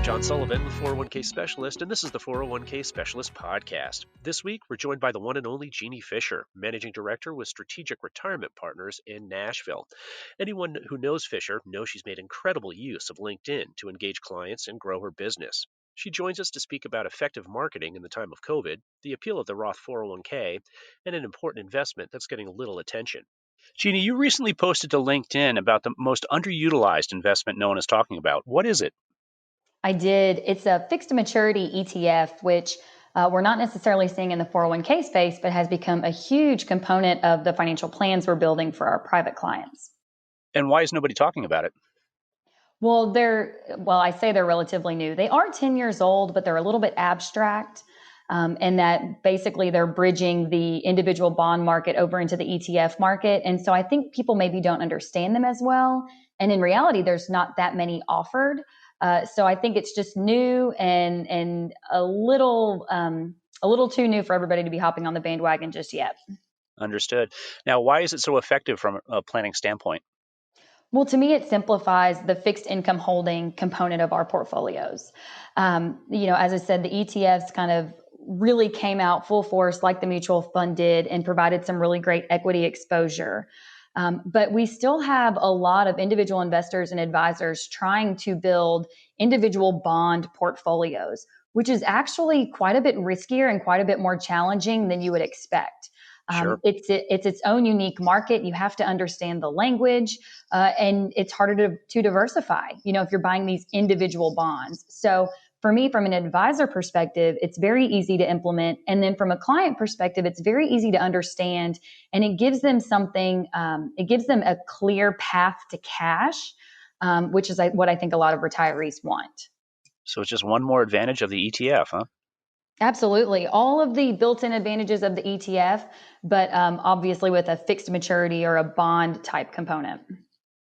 John Sullivan with 401k Specialist, and this is the 401k Specialist Podcast. This week, we're joined by the one and only Jeanne Fisher, Managing Director with Strategic Retirement Partners in Nashville. Anyone who knows Fisher knows she's made incredible use of LinkedIn to engage clients and grow her business. She joins us to speak about effective marketing in the time of COVID, the appeal of the Roth 401k, and an important investment that's getting little attention. Jeanne, you recently posted to LinkedIn about the most underutilized investment no one is talking about. What is it? I did. It's a fixed maturity ETF, which we're not necessarily seeing in the 401k space, but has become a huge component of the financial plans we're building for our private clients. And why is nobody talking about it? Well, I say they're relatively new. They are 10 years old, but they're a little bit abstract. And that basically they're bridging the individual bond market over into the ETF market. And so I think people maybe don't understand them as well. And in reality, there's not that many offered. So I think it's just new and a little too new for everybody to be hopping on the bandwagon just yet. Understood. Now, why is it so effective from a planning standpoint? Well, to me, it simplifies the fixed income holding component of our portfolios. As I said, the ETFs kind of really came out full force like the mutual fund did and provided some really great equity exposure. But we still have a lot of individual investors and advisors trying to build individual bond portfolios, which is actually quite a bit riskier and quite a bit more challenging than you would expect. Sure. It's its own unique market. You have to understand the language, and it's harder to diversify, if you're buying these individual bonds. So for me, from an advisor perspective, it's very easy to implement. And then from a client perspective, it's very easy to understand. And it gives them it gives them a clear path to cash, which is what I think a lot of retirees want. So it's just one more advantage of the ETF, huh? Absolutely. All of the built-in advantages of the ETF, but obviously with a fixed maturity or a bond type component.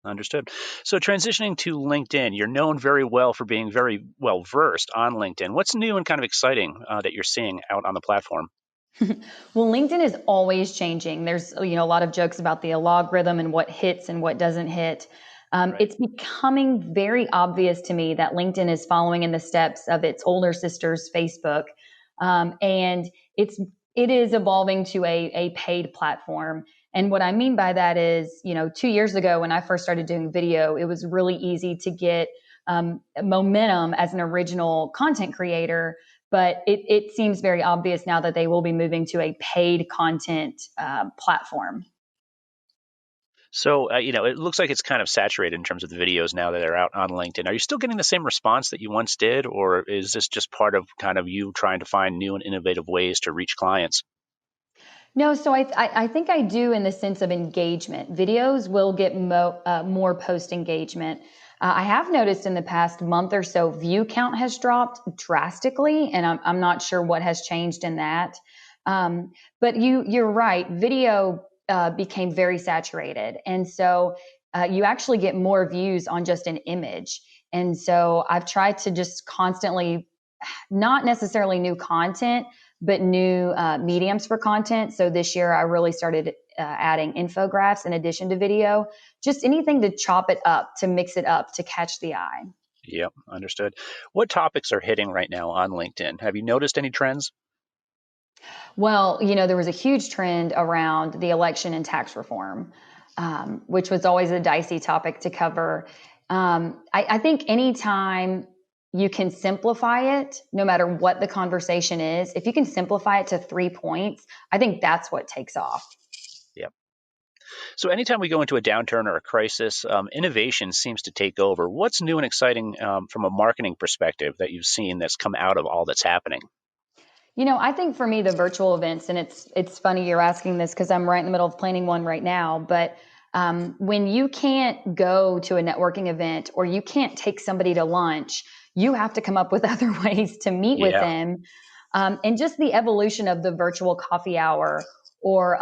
Understood. So transitioning to LinkedIn, you're known very well for being very well versed on LinkedIn. What's new and kind of exciting that you're seeing out on the platform? Well, LinkedIn is always changing. There's a lot of jokes about the algorithm and what hits and what doesn't hit. Right. It's becoming very obvious to me that LinkedIn is following in the steps of its older sisters, Facebook, and it is evolving to a paid platform. And what I mean by that is, 2 years ago when I first started doing video, it was really easy to get momentum as an original content creator. But it seems very obvious now that they will be moving to a paid content platform. So, it looks like it's kind of saturated in terms of the videos now that are out on LinkedIn. Are you still getting the same response that you once did, or is this just part of kind of you trying to find new and innovative ways to reach clients? No, so I think I do in the sense of engagement. Videos will get more post engagement. I have noticed in the past month or so, view count has dropped drastically, and I'm not sure what has changed in that. But you're right. Video became very saturated, and so you actually get more views on just an image. And so I've tried to just constantly, not necessarily new content, but new mediums for content. So this year I really started adding infographics in addition to video, just anything to chop it up, to mix it up, to catch the eye. Yep, understood. What topics are hitting right now on LinkedIn? Have you noticed any trends? Well, there was a huge trend around the election and tax reform, which was always a dicey topic to cover. I think anytime you can simplify it, no matter what the conversation is, if you can simplify it to 3 points, I think that's what takes off. Yep. So anytime we go into a downturn or a crisis, innovation seems to take over. What's new and exciting from a marketing perspective that you've seen that's come out of all that's happening? I think for me, the virtual events, and it's funny you're asking this because I'm right in the middle of planning one right now, but when you can't go to a networking event or you can't take somebody to lunch, you have to come up with other ways to meet with them. And just the evolution of the virtual coffee hour or,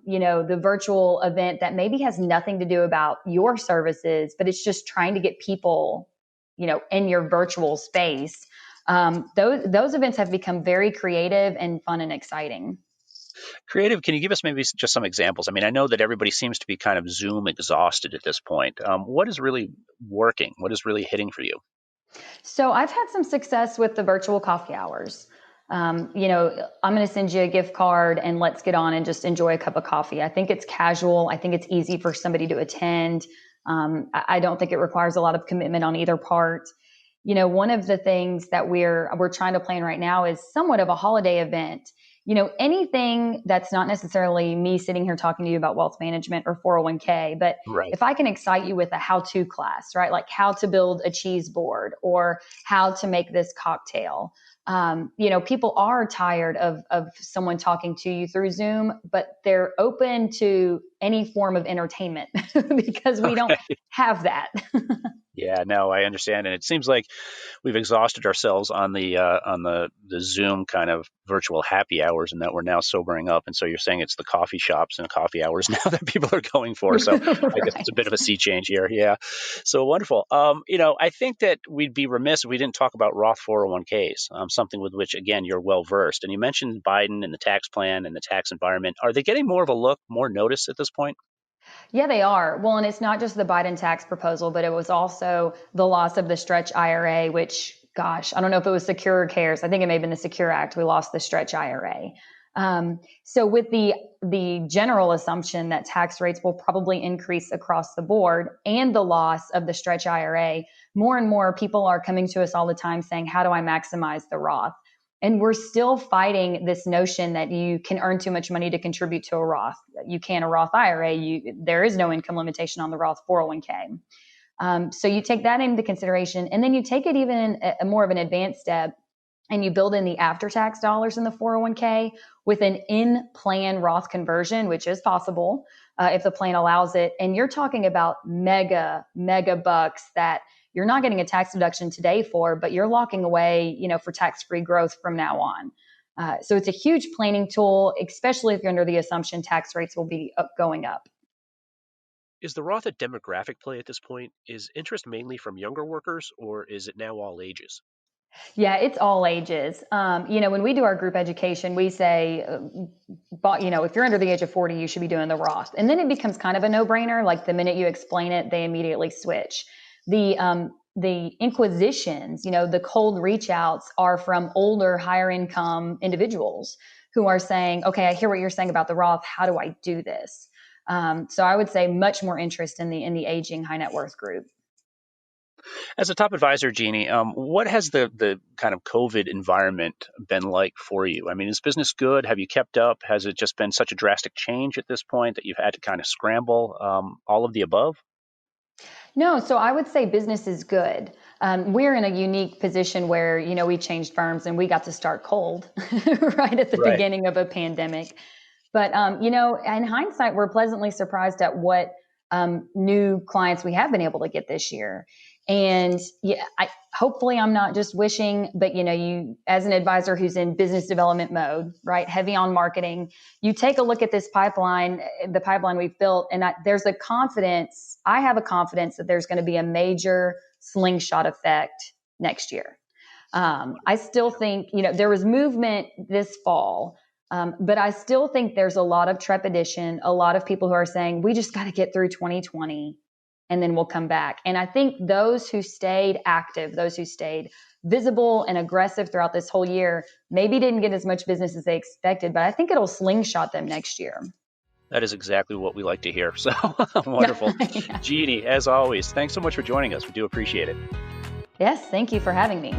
the virtual event that maybe has nothing to do about your services, but it's just trying to get people, in your virtual space. Those events have become very creative and fun and exciting. Creative, can you give us maybe just some examples? I mean, I know that everybody seems to be kind of Zoom exhausted at this point. What is really working? What is really hitting for you? So I've had some success with the virtual coffee hours. I'm going to send you a gift card and let's get on and just enjoy a cup of coffee. I think it's casual. I think it's easy for somebody to attend. I don't think it requires a lot of commitment on either part. One of the things that we're trying to plan right now is somewhat of a holiday event. Anything that's not necessarily me sitting here talking to you about wealth management or 401k, but Right. if I can excite you with a how-to class, right? Like how to build a cheese board or how to make this cocktail. People are tired of someone talking to you through Zoom, but they're open to any form of entertainment because we don't Okay. have that. Yeah, no, I understand, and it seems like we've exhausted ourselves on the Zoom kind of virtual happy hours, and that we're now sobering up. And so you're saying it's the coffee shops and coffee hours now that people are going for. So I guess it's a bit of Right. a sea change here. Yeah, so wonderful. I think that we'd be remiss if we didn't talk about Roth 401ks, something with which again you're well versed. And you mentioned Biden and the tax plan and the tax environment. Are they getting more of a look, more notice at this point? Yeah, they are. Well, and it's not just the Biden tax proposal, but it was also the loss of the stretch IRA, which, gosh, I don't know if it was Secure or CARES. I think it may have been the Secure Act. We lost the stretch IRA. So with the general assumption that tax rates will probably increase across the board and the loss of the stretch IRA, more and more people are coming to us all the time saying, how do I maximize the Roth? And we're still fighting this notion that you can earn too much money to contribute to a Roth. You can't a Roth IRA. There is no income limitation on the Roth 401k. So you take that into consideration, and then you take it even a more of an advanced step, and you build in the after-tax dollars in the 401k with an in-plan Roth conversion, which is possible if the plan allows it. And you're talking about mega bucks that you're not getting a tax deduction today for, but you're locking away, for tax-free growth from now on. So it's a huge planning tool, especially if you're under the assumption tax rates will be going up. Is the Roth a demographic play at this point? Is interest mainly from younger workers, or is it now all ages? Yeah, it's all ages. When we do our group education, we say, if you're under the age of 40, you should be doing the Roth. And then it becomes kind of a no-brainer. Like the minute you explain it, they immediately switch. The inquisitions, the cold reach outs are from older, higher income individuals who are saying, okay, I hear what you're saying about the Roth. How do I do this? So I would say much more interest in the aging high net worth group. As a top advisor, Jeannie, what has the kind of COVID environment been like for you? I mean, is business good? Have you kept up? Has it just been such a drastic change at this point that you've had to kind of scramble? All of the above? No, so I would say business is good. We're in a unique position where, we changed firms and we got to start cold right at the Right. beginning of a pandemic. But, in hindsight, we're pleasantly surprised at what new clients we have been able to get this year. And yeah, hopefully I'm not just wishing, but you as an advisor who's in business development mode, right, heavy on marketing, you take a look at this pipeline, the pipeline we've built, and there's a confidence. I have a confidence that there's going to be a major slingshot effect next year. I still think, there was movement this fall, but I still think there's a lot of trepidation, a lot of people who are saying, we just got to get through 2020 and then we'll come back. And I think those who stayed active, those who stayed visible and aggressive throughout this whole year, maybe didn't get as much business as they expected, but I think it'll slingshot them next year. That is exactly what we like to hear. So wonderful. Yeah. Jeannie, as always, thanks so much for joining us. We do appreciate it. Yes, thank you for having me.